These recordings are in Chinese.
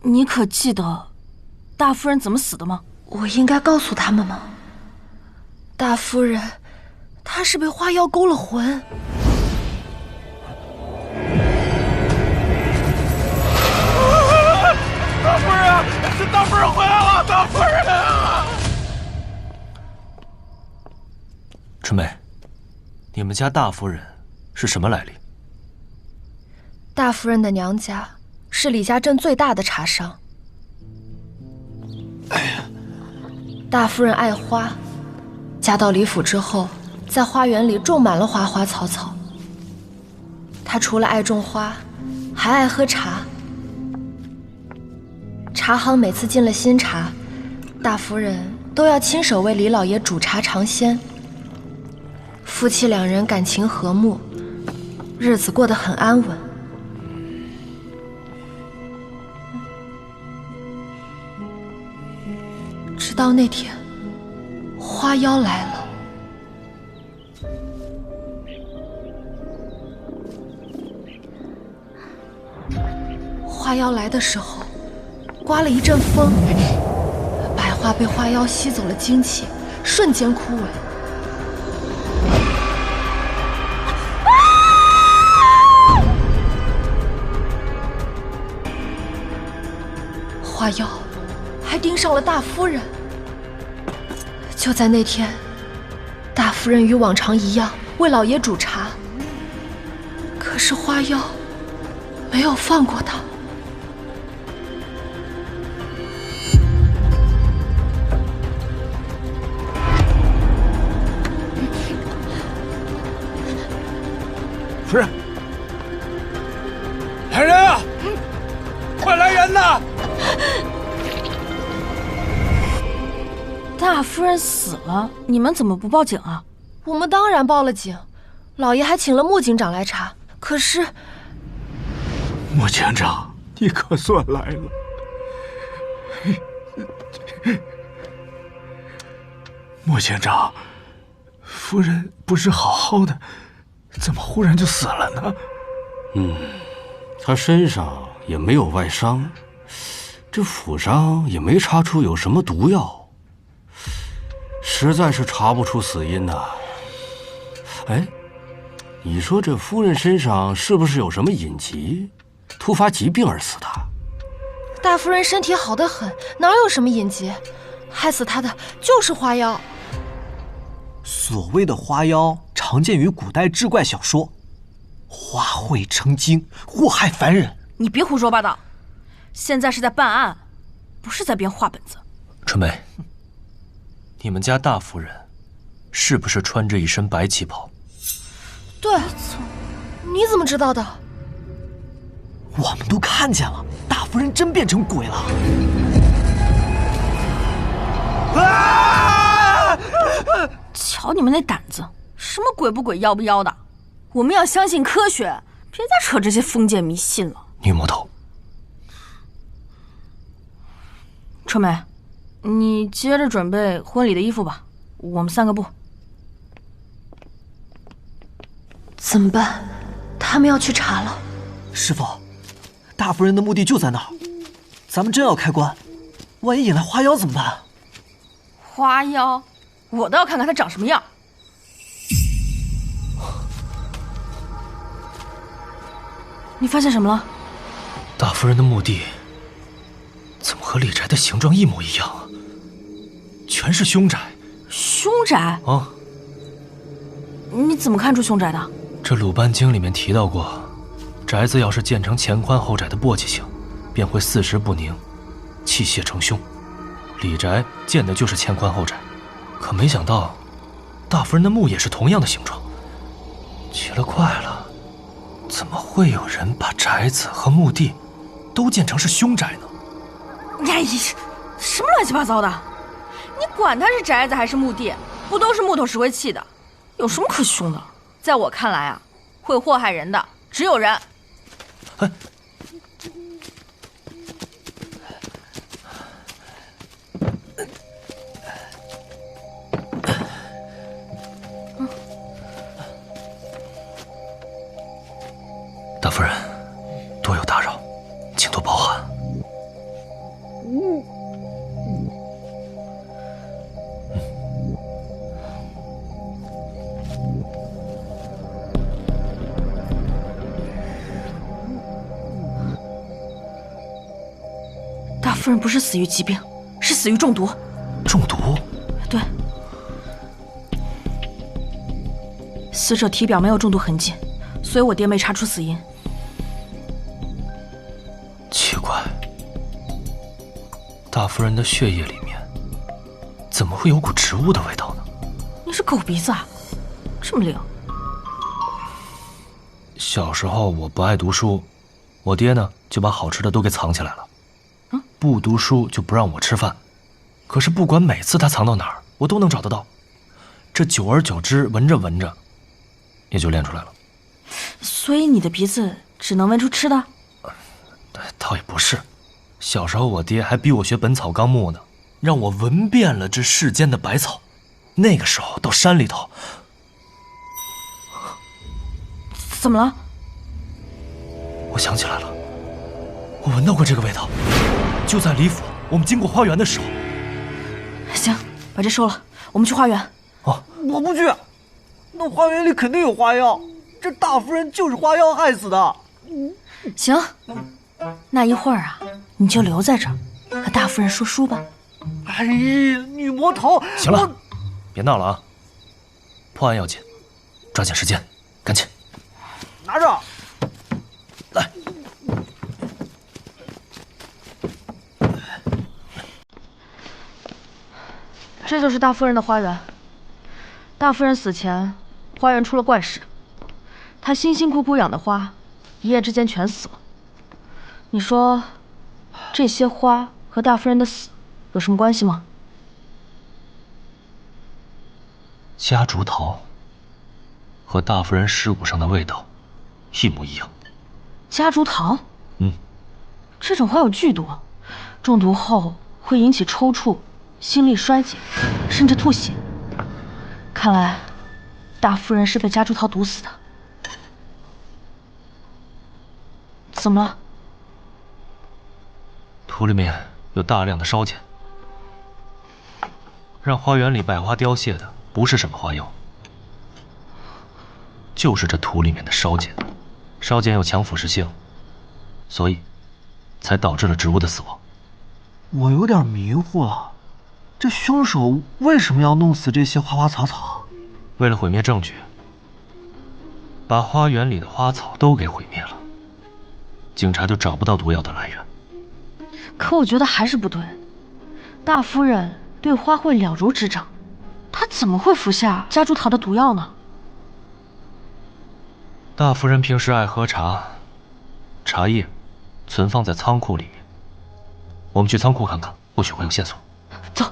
你可记得大夫人怎么死的吗？我应该告诉他们吗？大夫人，她是被花妖勾了魂。大夫人，是大夫人回来了！大夫人啊！春梅，你们家大夫人是什么来历？大夫人的娘家是李家镇最大的茶商。大夫人爱花，嫁到李府之后，在花园里种满了花花草草。她除了爱种花，还爱喝茶。茶行每次进了新茶，大夫人都要亲手为李老爷煮茶尝鲜。夫妻两人感情和睦，日子过得很安稳。直到那天，花妖来了。花妖来的时候，刮了一阵风，百花被花妖吸走了精气，瞬间枯萎。花妖还盯上了大夫人。就在那天，大夫人与往常一样为老爷煮茶，可是花妖没有放过她。夫人，来人啊！快来人呐！大夫人死了，你们怎么不报警啊？我们当然报了警，老爷还请了穆警长来查。可是，穆警长，你可算来了。穆警长，夫人不是好好的，怎么忽然就死了呢？她身上也没有外伤，这府上也没查出有什么毒药，实在是查不出死因呐。哎，你说这夫人身上是不是有什么隐疾，突发疾病而死的？大夫人身体好得很，哪有什么隐疾？害死她的就是花妖。所谓的花妖，常见于古代志怪小说，花卉成精，祸害凡人。你别胡说八道，现在是在办案，不是在编话本子。春梅，你们家大夫人是不是穿着一身白旗袍？对，你怎么知道的？我们都看见了，大夫人真变成鬼了。瞧你们那胆子，什么鬼不鬼，妖不妖的，我们要相信科学，别再扯这些封建迷信了。女魔头，春梅，你接着准备婚礼的衣服吧，我们散个步。怎么办？他们要去查了。师傅，大夫人的墓地就在那儿，咱们真要开棺，万一引来花妖怎么办？花妖，我倒要看看它长什么样。你发现什么了？大夫人的墓地怎么和李宅的形状一模一样啊？全是凶宅。凶宅？啊？你怎么看出凶宅的？这《鲁班经》里面提到过，宅子要是建成前宽后窄的簸箕形，便会四时不宁，气血成凶。李宅建的就是前宽后窄，可没想到，大夫人的墓也是同样的形状。奇了怪了，怎么会有人把宅子和墓地都建成是凶宅呢？哎呀，什么乱七八糟的！你管它是宅子还是墓地，不都是木头石灰砌的，有什么可凶的？在我看来啊，会祸害人的只有人。哎，大夫人，多有打扰，请多包涵。夫人不是死于疾病，是死于中毒。中毒？对，死者体表没有中毒痕迹，所以我爹没查出死因。奇怪，大夫人的血液里面怎么会有股植物的味道呢？你是狗鼻子啊，这么灵？小时候我不爱读书，我爹呢就把好吃的都给藏起来了。不读书就不让我吃饭，可是不管每次他藏到哪儿，我都能找得到。这久而久之，闻着闻着，也就练出来了。所以你的鼻子只能闻出吃的？倒也不是，小时候我爹还逼我学《本草纲目》呢，让我闻遍了这世间的百草。那个时候到山里头，怎么了？我想起来了，我闻到过这个味道，就在李府我们经过花园的时候。行，把这收了，我们去花园。哦，我不去，那花园里肯定有花妖，这大夫人就是花妖害死的。行，那一会儿啊，你就留在这儿，和大夫人说书吧。哎呀，女魔头，行了，别闹了啊！破案要紧，抓紧时间，赶紧拿着。来。这就是大夫人的花园。大夫人死前，花园出了怪事，她辛辛苦苦养的花，一夜之间全死了。你说，这些花和大夫人的死有什么关系吗？夹竹桃和大夫人尸骨上的味道一模一样。夹竹桃？嗯，这种花有剧毒，中毒后会引起抽搐、心力衰竭，甚至吐血。看来，大夫人是被夹竹桃毒死的。怎么了？土里面有大量的烧碱，让花园里百花凋谢的不是什么花药，就是这土里面的烧碱。烧碱有强腐蚀性，所以才导致了植物的死亡。我有点迷糊了，这凶手为什么要弄死这些花花草草？为了毁灭证据，把花园里的花草都给毁灭了，警察就找不到毒药的来源。可我觉得还是不对，大夫人对花卉了如指掌，她怎么会服下夹竹桃的毒药呢？大夫人平时爱喝茶，茶叶存放在仓库里面，我们去仓库看看，或许会有线索。走。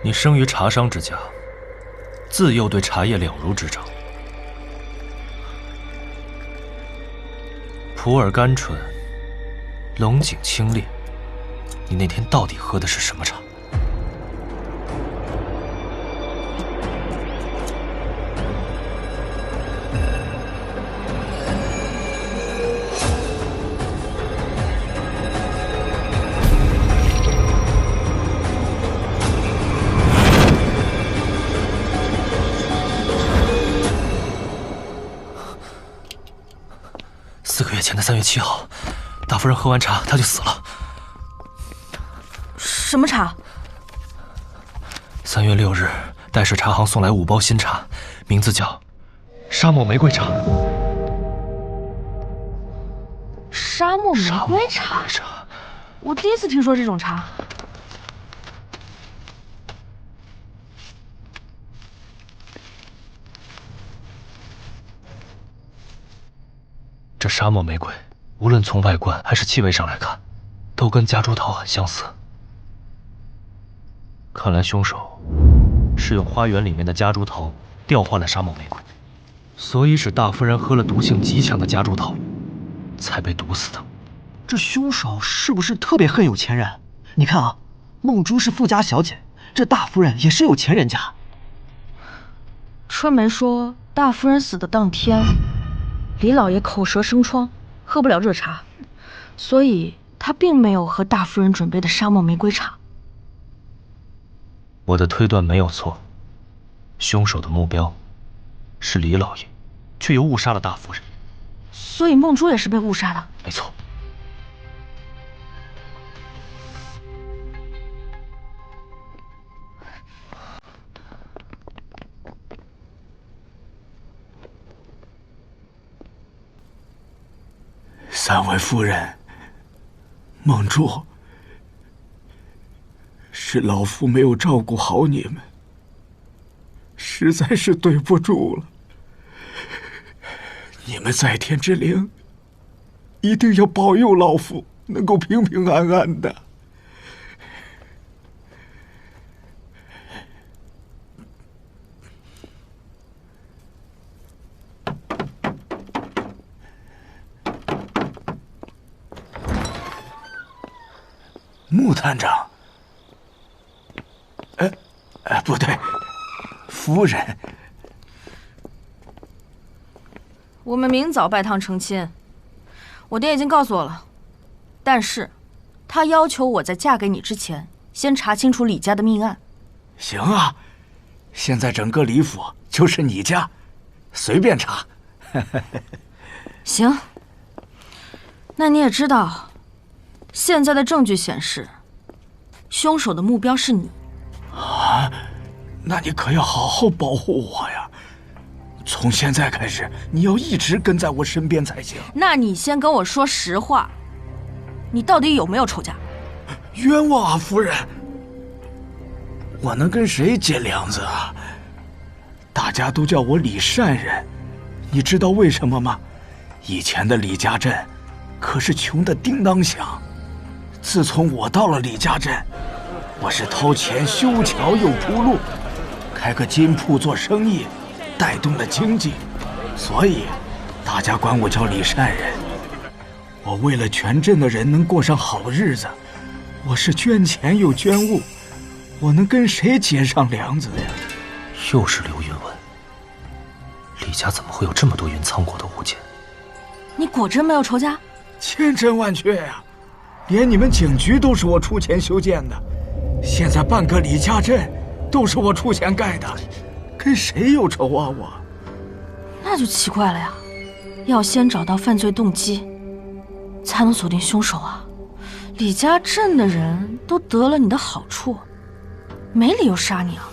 你生于茶商之家，自幼对茶叶了如指掌，普洱甘醇，龙井清冽。你那天到底喝的是什么茶？4个月前的3月7号，大夫人喝完茶，她就死了。什么茶3月6日，戴氏茶行送来5包新茶，名字叫沙漠玫瑰茶。沙漠玫瑰茶？我第一次听说这种茶。这沙漠玫瑰，无论从外观还是气味上来看，都跟夹竹桃很相似。看来凶手是用花园里面的夹竹桃调换了沙漠玫瑰，所以使大夫人喝了毒性极强的夹竹桃，才被毒死的。这凶手是不是特别恨有钱人？你看啊，梦珠是富家小姐，这大夫人也是有钱人家。春梅说，大夫人死的当天，李老爷口舌生疮，喝不了热茶，所以他并没有喝大夫人准备的沙漠玫瑰茶。我的推断没有错，凶手的目标是李老爷，却又误杀了大夫人。所以梦珠也是被误杀的。没错。三位夫人，梦珠，是老夫没有照顾好你们，实在是对不住了。你们在天之灵，一定要保佑老夫能够平平安安的。穆探长，不对，夫人。我们明早拜堂成亲，我爹已经告诉我了，但是，他要求我在嫁给你之前，先查清楚李家的命案。行啊，现在整个李府就是你家，随便查。行，那你也知道。现在的证据显示，凶手的目标是你。啊，那你可要好好保护我呀！从现在开始，你要一直跟在我身边才行。那你先跟我说实话，你到底有没有仇家？冤枉啊，夫人！我能跟谁结梁子啊？大家都叫我李善人，你知道为什么吗？以前的李家镇可是穷得叮当响。自从我到了李家镇，我是掏钱修桥又铺路，开个金铺做生意，带动了经济，所以大家管我叫李善人。我为了全镇的人能过上好日子，我是捐钱又捐物，我能跟谁结上梁子呀？又是刘云文，李家怎么会有这么多云藏国的物件？你果真没有仇家？千真万确呀！连你们警局都是我出钱修建的，现在半个李家镇都是我出钱盖的，跟谁有仇啊我？那就奇怪了呀，要先找到犯罪动机，才能锁定凶手啊。李家镇的人都得了你的好处，没理由杀你啊。